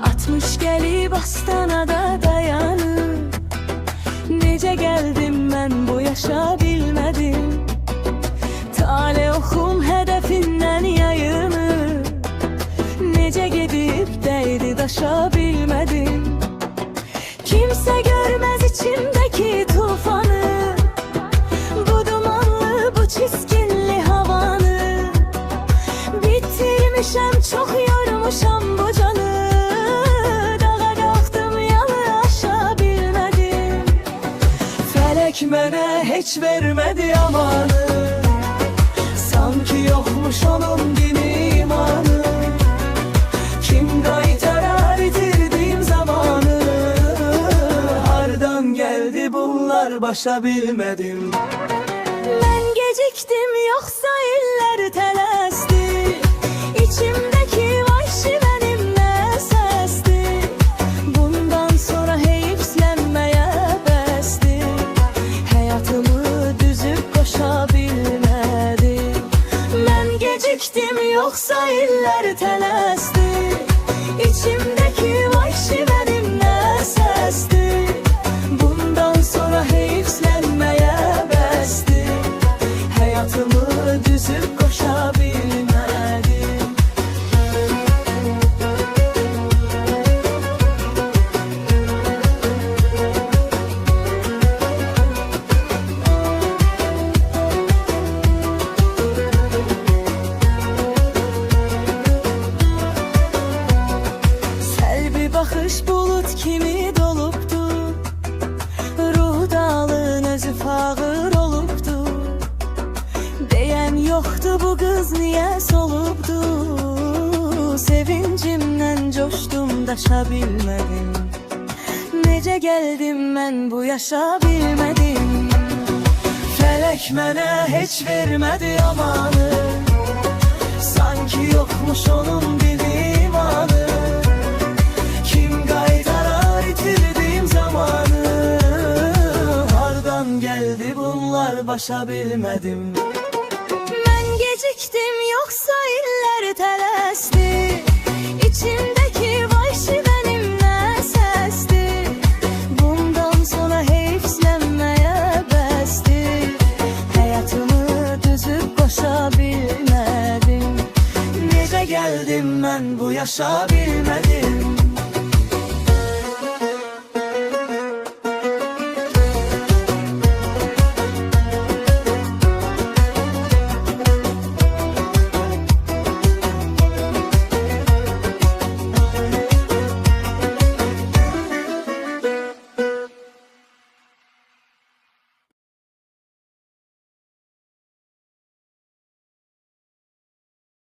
60 gelib astanada dayanıb. Necə gəldim mən bu yaşa bilmədim. Tale oxum hədəfindən yayınıb. Necə gedib dəydi daşa bilmədim. Kimsə görməz içimdəki tufanı, bu dumanlı, bu çiskinli havanı. Bitirmişəm, çox yormuşam bu canı. Dağa qalxdım, yalı aşa bilmədim. Fələk mənə heç vermədi amanı. Sanki yokmuş onun dini imanı. Kim qaytarar itirdiğim zamanı. Hardan geldi bunlar başa bilmedim. Ben geciktim yoksa iller tələsdi. İçimdeki vahşi benim ne sesti. Bundan sonra heyiflənməyə bəsdi. Həyatımı düzüb koşa bilmədim. Ben geciktim yoksa iller tələsdi. İçimdeki vahşi benim ne sesti. Bundan sonra heyiflənməyə bəsdi. Həyatımı düzüb koşa bilmədim. Baxış bulut kimi dolubdu. Ruh dağılın özü fağır olubdu. Deyən yoxdu bu qız niyə solubdu. Sevincimdən coşdum daşa bilmədim. Necə gəldim mən bu yaşa bilmədim. Fələk mənə heç vermədi amanı. Sanki yokmuş onun dili imanı. Başa bilmedim. Ben geciktim yoksa iller tələsdi. İçimdeki vahşi benim ne sesti. Bundan sonra heyiflənməyə bəsdi. Həyatımı düzüb koşa bilmədim. Necə gəldim mən bu yaşa bilmədim.